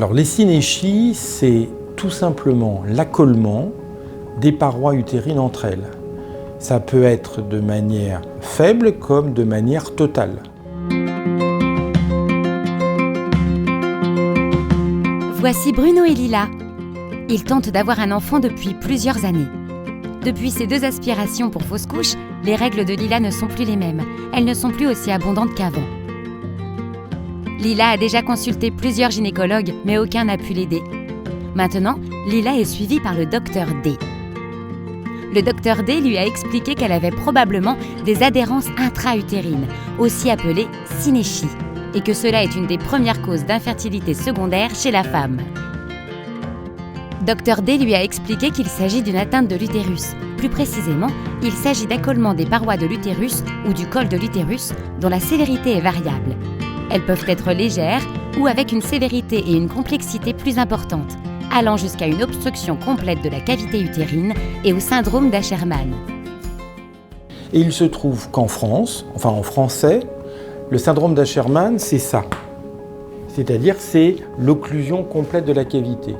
Alors les synéchies, c'est tout simplement l'accolement des parois utérines entre elles. Ça peut être de manière faible comme de manière totale. Voici Bruno et Lila. Ils tentent d'avoir un enfant depuis plusieurs années. Depuis ces 2 aspirations pour fausse couche, les règles de Lila ne sont plus les mêmes. Elles ne sont plus aussi abondantes qu'avant. Lila a déjà consulté plusieurs gynécologues, mais aucun n'a pu l'aider. Maintenant, Lila est suivie par le docteur D. Le docteur D lui a expliqué qu'elle avait probablement des adhérences intra-utérines, aussi appelées synéchies, et que cela est une des premières causes d'infertilité secondaire chez la femme. Dr D lui a expliqué qu'il s'agit d'une atteinte de l'utérus. Plus précisément, il s'agit d'accollement des parois de l'utérus ou du col de l'utérus dont la sévérité est variable. Elles peuvent être légères ou avec une sévérité et une complexité plus importantes, allant jusqu'à une obstruction complète de la cavité utérine et au syndrome d'Asherman. Et il se trouve qu'en France, enfin en français, le syndrome d'Asherman, c'est ça. C'est-à-dire c'est l'occlusion complète de la cavité.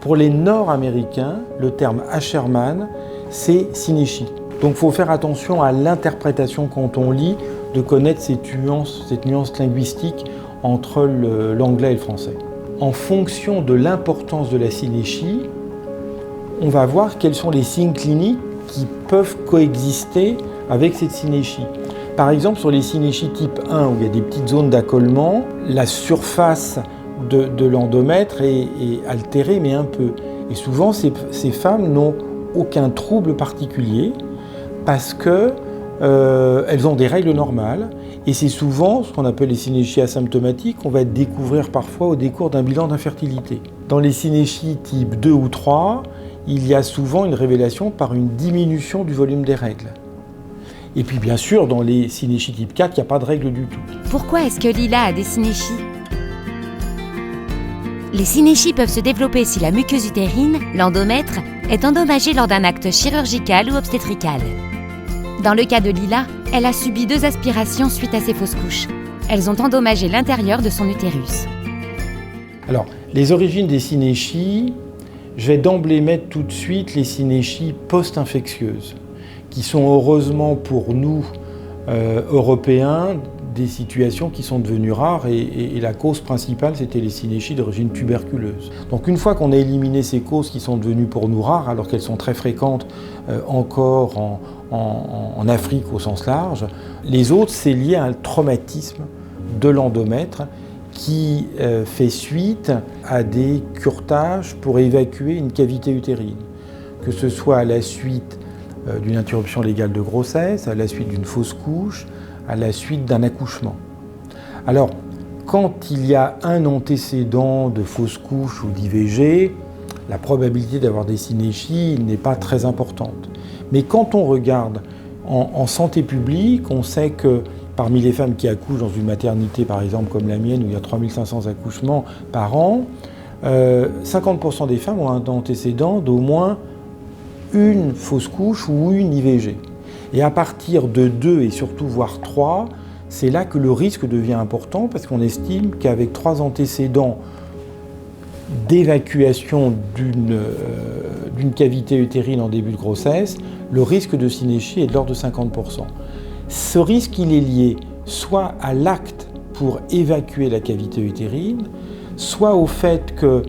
Pour les Nord-Américains, le terme Asherman, c'est synéchie. Donc il faut faire attention à l'interprétation quand on lit, de connaître cette nuance linguistique entre l'anglais et le français. En fonction de l'importance de la synéchie, on va voir quels sont les signes cliniques qui peuvent coexister avec cette synéchie. Par exemple, sur les synéchies type 1, où il y a des petites zones d'accollement, la surface de l'endomètre est altérée, mais un peu. Et souvent, ces femmes n'ont aucun trouble particulier parce qu'elles ont des règles normales. Et c'est souvent ce qu'on appelle les synéchies asymptomatiques qu'on va découvrir parfois au décours d'un bilan d'infertilité. Dans les synéchies type 2 ou 3, il y a souvent une révélation par une diminution du volume des règles. Et puis bien sûr, dans les synéchies type 4, il n'y a pas de règles du tout. Pourquoi est-ce que Lila a des synéchies ? Les synéchies peuvent se développer si la muqueuse utérine, l'endomètre, est endommagée lors d'un acte chirurgical ou obstétrical. Dans le cas de Lila, elle a subi 2 aspirations suite à ses fausses couches. Elles ont endommagé l'intérieur de son utérus. Alors, les origines des synéchies, je vais d'emblée mettre tout de suite les synéchies post-infectieuses, qui sont heureusement pour nous, Européens, des situations qui sont devenues rares et la cause principale, c'était les synéchies d'origine tuberculeuse. Donc une fois qu'on a éliminé ces causes qui sont devenues pour nous rares, alors qu'elles sont très fréquentes encore en Afrique au sens large, les autres, c'est lié à un traumatisme de l'endomètre qui fait suite à des curetages pour évacuer une cavité utérine, que ce soit à la suite d'une interruption légale de grossesse, à la suite d'une fausse couche, à la suite d'un accouchement. Alors, quand il y a un antécédent de fausse couche ou d'IVG, la probabilité d'avoir des synéchies n'est pas très importante. Mais quand on regarde en santé publique, on sait que parmi les femmes qui accouchent dans une maternité, par exemple comme la mienne, où il y a 3500 accouchements par an, 50% des femmes ont un antécédent d'au moins une fausse couche ou une IVG. Et à partir de 2 et surtout voire 3, c'est là que le risque devient important parce qu'on estime qu'avec 3 antécédents d'évacuation d'une cavité utérine en début de grossesse, le risque de synéchie est de l'ordre de 50%. Ce risque, il est lié soit à l'acte pour évacuer la cavité utérine, soit au fait que,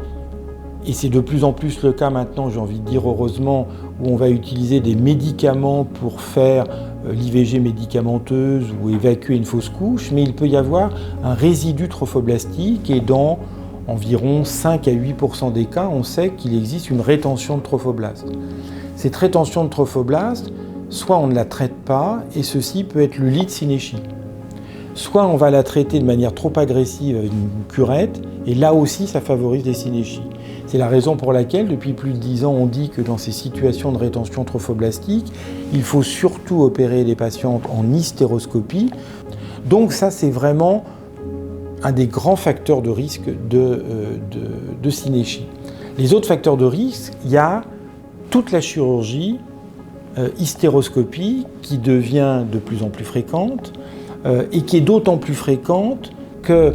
et c'est de plus en plus le cas maintenant, j'ai envie de dire heureusement, où on va utiliser des médicaments pour faire l'IVG médicamenteuse ou évacuer une fausse couche, mais il peut y avoir un résidu trophoblastique et dans environ 5 à 8% des cas, on sait qu'il existe une rétention de trophoblastes. Cette rétention de trophoblastes, soit on ne la traite pas et ceci peut être le lit de synéchie. Soit on va la traiter de manière trop agressive avec une curette et là aussi ça favorise les synéchies. C'est la raison pour laquelle, depuis plus de 10 ans, on dit que dans ces situations de rétention trophoblastique, il faut surtout opérer les patientes en hystéroscopie. Donc ça, c'est vraiment un des grands facteurs de risque de synéchie. Les autres facteurs de risque, il y a toute la chirurgie, hystéroscopie, qui devient de plus en plus fréquente et qui est d'autant plus fréquente que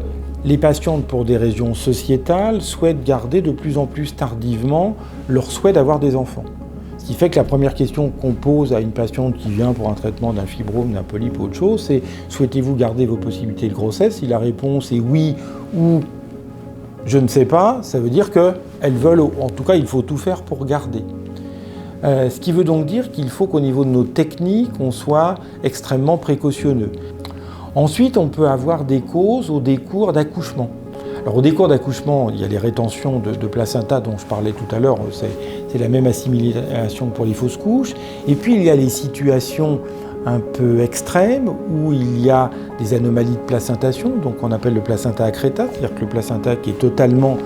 Les patientes, pour des raisons sociétales, souhaitent garder de plus en plus tardivement leur souhait d'avoir des enfants. Ce qui fait que la première question qu'on pose à une patiente qui vient pour un traitement d'un fibrome, d'un polype ou autre chose, c'est « Souhaitez-vous garder vos possibilités de grossesse ?» Si la réponse est oui ou « Je ne sais pas », ça veut dire qu'elles veulent, en tout cas, il faut tout faire pour garder. Ce qui veut donc dire qu'il faut qu'au niveau de nos techniques, on soit extrêmement précautionneux. Ensuite, on peut avoir des causes au décours d'accouchement. Alors au décours d'accouchement, il y a les rétentions de placenta dont je parlais tout à l'heure, c'est la même assimilation pour les fausses couches. Et puis il y a les situations un peu extrêmes où il y a des anomalies de placentation, donc on appelle le placenta accreta, c'est-à-dire que le placenta qui est totalement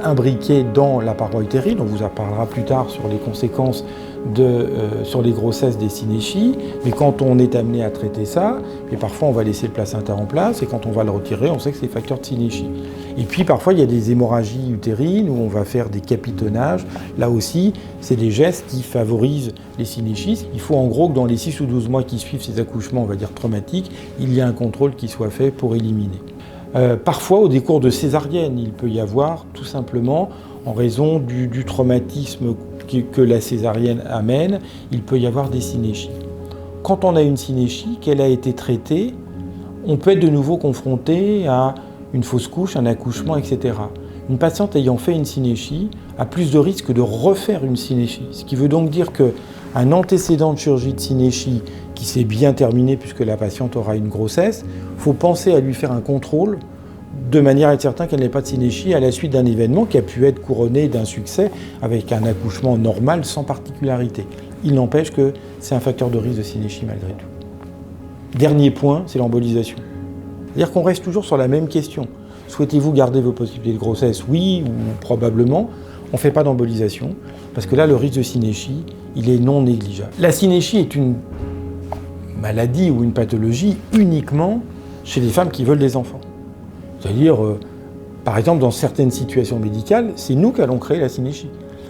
imbriqué dans la paroi utérine. On vous en parlera plus tard sur les conséquences sur les grossesses des synéchies, mais quand on est amené à traiter ça, et parfois on va laisser le placenta en place, et quand on va le retirer, on sait que c'est facteur de synéchie. Et puis parfois il y a des hémorragies utérines où on va faire des capitonnages. Là aussi, c'est des gestes qui favorisent les synéchies. Il faut en gros que dans les 6 ou 12 mois qui suivent ces accouchements, on va dire traumatiques, il y a un contrôle qui soit fait pour éliminer. Parfois, au décours de césarienne, il peut y avoir, tout simplement, en raison du traumatisme que la césarienne amène, il peut y avoir des synéchies. Quand on a une synéchie, qu'elle a été traitée, on peut être de nouveau confronté à une fausse couche, un accouchement, etc. Une patiente ayant fait une synéchie a plus de risques de refaire une synéchie. Ce qui veut donc dire qu'un antécédent de chirurgie de synéchie qui s'est bien terminé puisque la patiente aura une grossesse, il faut penser à lui faire un contrôle de manière à être certain qu'elle n'ait pas de synéchie à la suite d'un événement qui a pu être couronné d'un succès avec un accouchement normal sans particularité. Il n'empêche que c'est un facteur de risque de synéchie malgré tout. Dernier point, c'est l'embolisation. C'est-à-dire qu'on reste toujours sur la même question. Souhaitez-vous garder vos possibilités de grossesse? Oui ou probablement. On ne fait pas d'embolisation parce que là, le risque de synéchie, il est non négligeable. La synéchie est une maladie ou une pathologie uniquement chez les femmes qui veulent des enfants. C'est-à-dire, par exemple, dans certaines situations médicales, c'est nous qui allons créer la synéchie.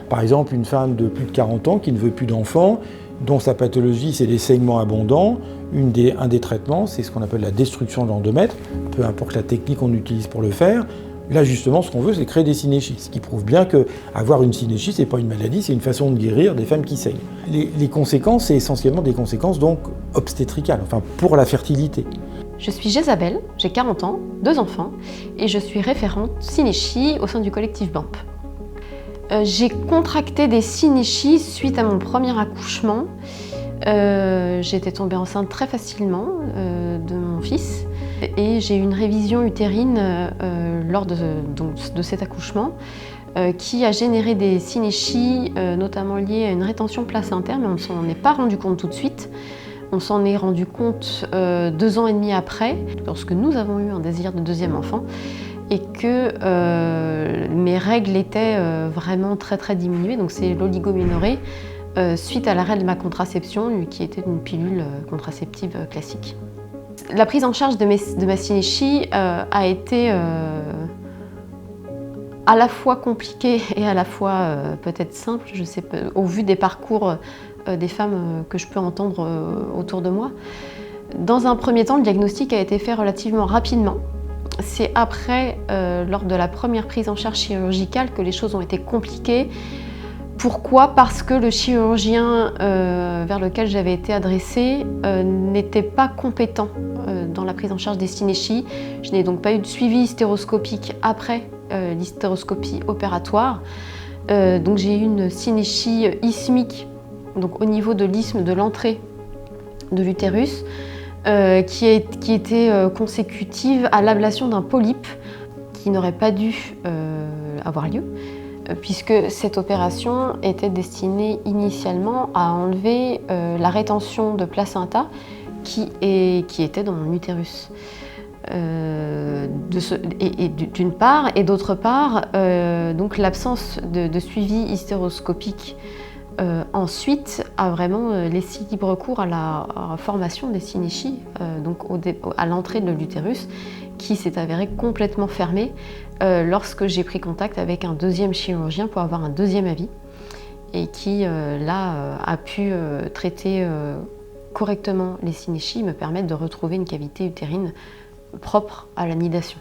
Par exemple, une femme de plus de 40 ans qui ne veut plus d'enfants, dont sa pathologie, c'est des saignements abondants. Un des traitements, c'est ce qu'on appelle la destruction de l'endomètre, peu importe la technique qu'on utilise pour le faire. Là, justement, ce qu'on veut, c'est créer des synéchies. Ce qui prouve bien qu'avoir une synéchie, ce n'est pas une maladie, c'est une façon de guérir des femmes qui saignent. Les conséquences, c'est essentiellement des conséquences donc obstétricales, enfin pour la fertilité. Je suis Jésabelle, j'ai 40 ans, 2 enfants, et je suis référente synéchie au sein du collectif BAMP. J'ai contracté des synéchies suite à mon premier accouchement. J'ai été tombée enceinte très facilement de mon fils et j'ai eu une révision utérine lors de cet accouchement qui a généré des synéchies notamment liées à une rétention placentaire, mais on ne s'en est pas rendu compte tout de suite. On s'en est rendu compte 2 ans et demi après, lorsque nous avons eu un désir de deuxième enfant, et que mes règles étaient vraiment très diminuées, donc c'est l'oligoménorrhée, suite à l'arrêt de ma contraception, qui était une pilule contraceptive classique. La prise en charge de ma synéchie a été à la fois compliquée et à la fois peut-être simple, je sais pas, au vu des parcours des femmes que je peux entendre autour de moi. Dans un premier temps, le diagnostic a été fait relativement rapidement. C'est après, lors de la première prise en charge chirurgicale, que les choses ont été compliquées. Pourquoi? Parce que le chirurgien vers lequel j'avais été adressée n'était pas compétent dans la prise en charge des synéchies. Je n'ai donc pas eu de suivi hystéroscopique après l'hystéroscopie opératoire. Donc j'ai eu une synéchie isthmique, donc au niveau de l'isthme de l'entrée de l'utérus, qui était consécutive à l'ablation d'un polype qui n'aurait pas dû avoir lieu, puisque cette opération était destinée initialement à enlever la rétention de placenta qui était dans mon utérus. D'une part, et d'autre part, donc l'absence de suivi hystéroscopique ensuite a vraiment laissé libre cours à la formation des synéchies, donc à l'entrée de l'utérus, qui s'est avérée complètement fermée lorsque j'ai pris contact avec un deuxième chirurgien pour avoir un deuxième avis, et qui là a pu traiter correctement les synéchies, me permettre de retrouver une cavité utérine propre à la nidation.